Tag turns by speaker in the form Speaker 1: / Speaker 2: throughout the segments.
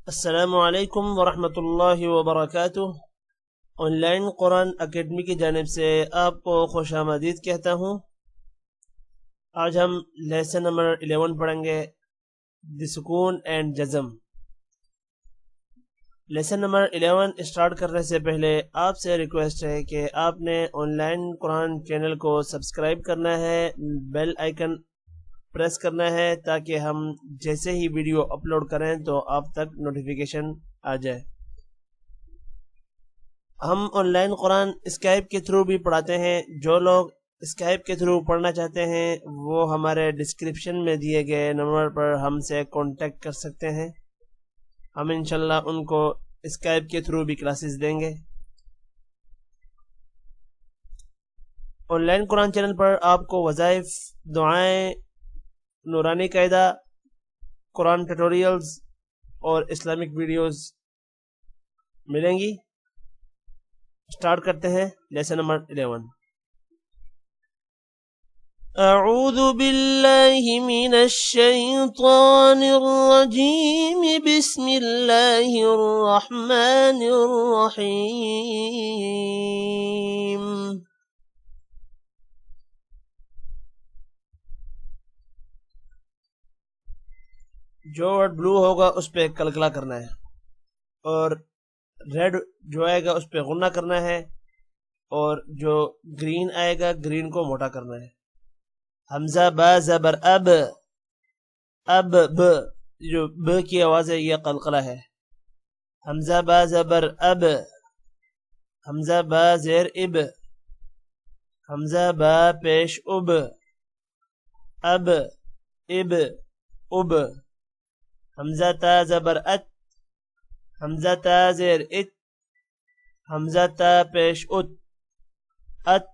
Speaker 1: السلام علیکم ورحمۃ اللہ وبرکاتہ۔ آن لائن قرآن اکیڈمی کی جانب سے آپ کو خوش آمدید کہتا ہوں۔ آج ہم لیسن نمبر 11 پڑھیں گے، دی سکون اینڈ جزم۔ لیسن نمبر 11 اسٹارٹ کرنے سے پہلے آپ سے ریکویسٹ ہے کہ آپ نے آن لائن قرآن چینل کو سبسکرائب کرنا ہے، بیل آئیکن پریس کرنا ہے تاکہ ہم جیسے ہی ویڈیو اپلوڈ کریں تو آپ تک نوٹیفیکیشن آ جائے۔ ہم آن لائن قرآن اسکائپ کے تھرو بھی پڑھاتے ہیں۔ جو لوگ اسکائپ کے تھرو پڑھنا چاہتے ہیں وہ ہمارے ڈسکرپشن میں دیے گئے نمبر پر ہم سے کانٹیکٹ کر سکتے ہیں۔ ہم انشاءاللہ ان کو اسکائپ کے تھرو بھی کلاسز دیں گے۔ آن لائن قرآن چینل پر آپ کو وظائف، دعائیں، نورانی قاعدہ، قرآن ٹیوٹوریلز اور اسلامک ویڈیوز ملیں گی۔ سٹارٹ کرتے ہیں لیسن نمبر 11۔ اعوذ باللہ من الشیطان الرجیم، بسم اللہ الرحمن الرحیم۔ جو ورڈ بلو ہوگا اس پہ کلکلا کرنا ہے، اور ریڈ جو آئے گا اس پہ غنہ کرنا ہے، اور جو گرین آئے گا گرین کو موٹا کرنا ہے۔ حمزہ با زبر اب، اب ب، جو ب کی آواز ہے یہ قلقلہ ہے۔ حمزہ با زبر اب، حمزہ با زیر اب، حمزہ با پیش اب، اب اب اب۔ حمزہ تا زبر ات، حمزہ تا زیر ات، حمزہ تا پیش ات، ات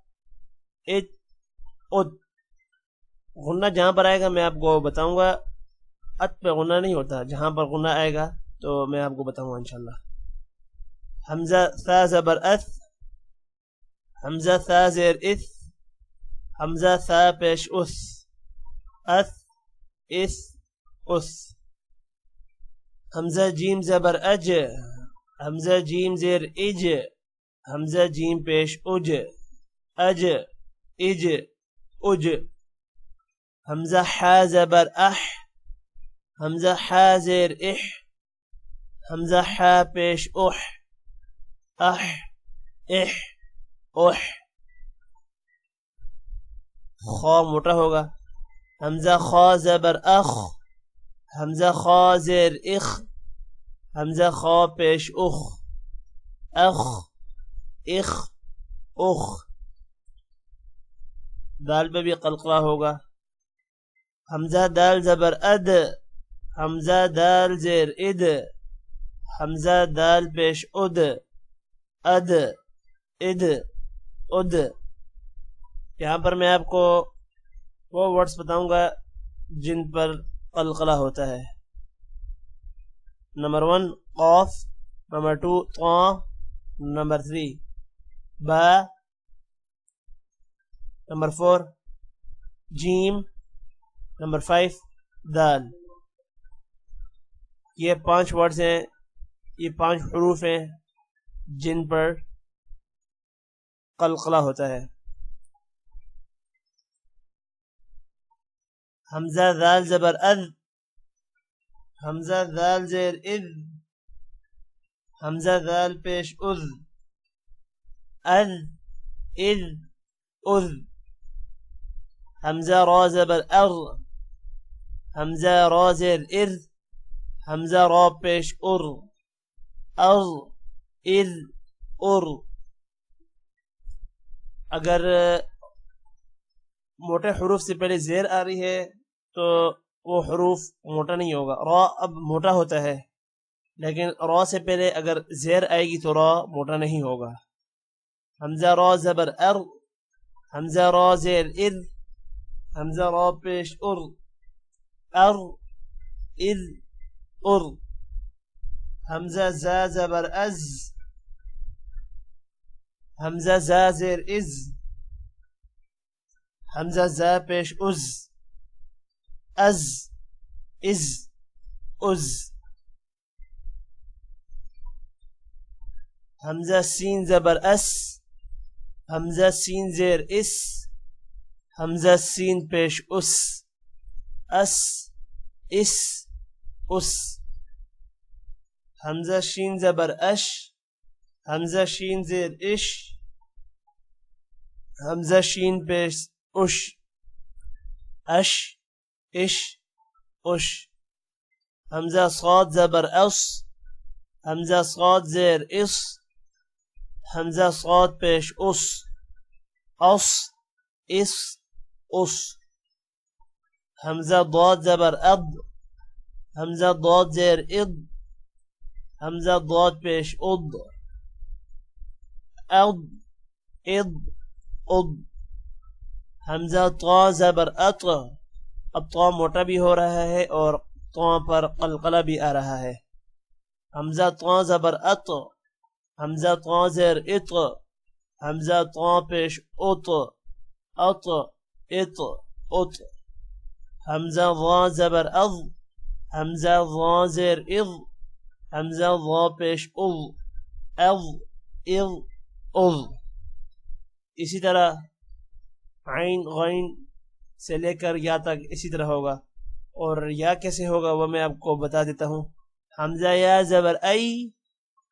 Speaker 1: ات ات۔ غنہ جہاں پر آئے گا میں آپ کو بتاؤں گا، ات پہ غنہ نہیں ہوتا، جہاں پر غنہ آئے گا تو میں آپ کو بتاؤں گا انشاءاللہ۔ حمزہ ثا زبر اث، حمزہ ثا زیر اث، حمزہ ثا پیش اس، اث اس اس۔ حمزہ جیم زبر اج، حمزہ جیم زیر اج، حمزہ جیم پیش اج، اج اج اج۔ حمزہ حا زبر اح، حمزہ حا زیر اح، حمزہ حا پیش اح، اح اح اح۔ خا موٹا ہوگا۔ حمزہ خا زبر اخ، حمزہ خا زیر اخ، حمزہ خا پیش اخ، اخ اخ اخ۔ دال پہ بھی قلقلہ ہوگا۔ حمزہ دال زبر اد، حمزہ دال زیر اد، حمزہ دال پیش اد، اد اد اد۔ یہاں پر میں آپ کو وہ ورڈز بتاؤں گا جن پر قلقلہ ہوتا ہے۔ نمبر 1 قاف، نمبر 2 طا، نمبر 3 با، نمبر 4 جیم، نمبر 5 دال۔ یہ 5 ورڈز ہیں، یہ 5 حروف ہیں جن پر قلقلہ ہوتا ہے۔ حمزہ ذال زبر اذ، حمزہ ذال زیر اذ، حمزہ ذال پیش اذ، اذ اذ اذ۔ حمزہ را زبر اغ، حمزہ را زیر ار، حمزہ را پیش ار، اغ ار ار۔ اگر موٹے حروف سے پہلے زیر آ رہی ہے تو وہ حروف موٹا نہیں ہوگا۔ را اب موٹا ہوتا ہے، لیکن را سے پہلے اگر زیر آئے گی تو را موٹا نہیں ہوگا۔ حمزہ را زبر ار، حمزہ را زیر ار، حمزہ را پیش ار، ار ار ار۔ حمزہ زا زبر از، حمزہ زا زیر از، حمزہ زا پیش از، از از از۔ حمزہ سین زبر اس، حمزہ سین زیر اس، حمزہ سین پیش اس، اس اس اس، حمزہ شین زبر اش، حمزہ شین زیر اش، حمزہ شین پیش اش، اش اش اش، حمزہ صاد زبر اس، حمزہ صاد زیر اس، حمزہ صاد پیش اس، اس اس اس، حمزہ ضاد زبر اد، حمزہ ضاد زیر اد، حمزہ ضاد پیش اد، اد اد اد، حمزہ طا زبر اط، اب طا موٹا بھی ہو رہا ہے اور طا پر قلقلہ بھی آ رہا ہے، حمزہ طا زبر اط، حمزہ طا زیر اط، حمزہ طا پیش اط، اط اط اط، حمزہ ضا زبر اض، حمزہ ضا زیر اض، حمزہ ضا پیش اض، اض اض اض، اسی طرح عین غین سے لے کر یا تک اسی طرح ہوگا، اور یا کیسے ہوگا وہ میں آپ کو بتا دیتا ہوں۔ حمزہ یا زبر ای،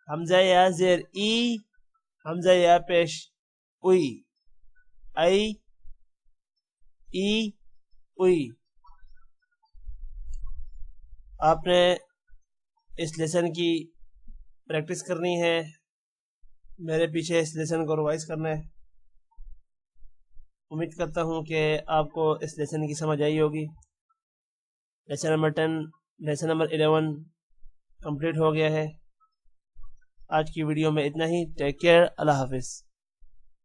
Speaker 1: حمزہ یا زیر ای، حمزہ یا پیش اوئی، ای ای اوئی۔ آپ نے اس لیسن کی پریکٹس کرنی ہے، میرے پیچھے اس لیسن کو ریوائز کرنا ہے۔ امید کرتا ہوں کہ آپ کو اس لیسن کی سمجھ آئی ہوگی۔ Lesson number 10، lesson number 11 complete ہو گیا ہے۔ آج کی ویڈیو میں اتنا ہی۔ ٹیک کیئر، اللہ حافظ۔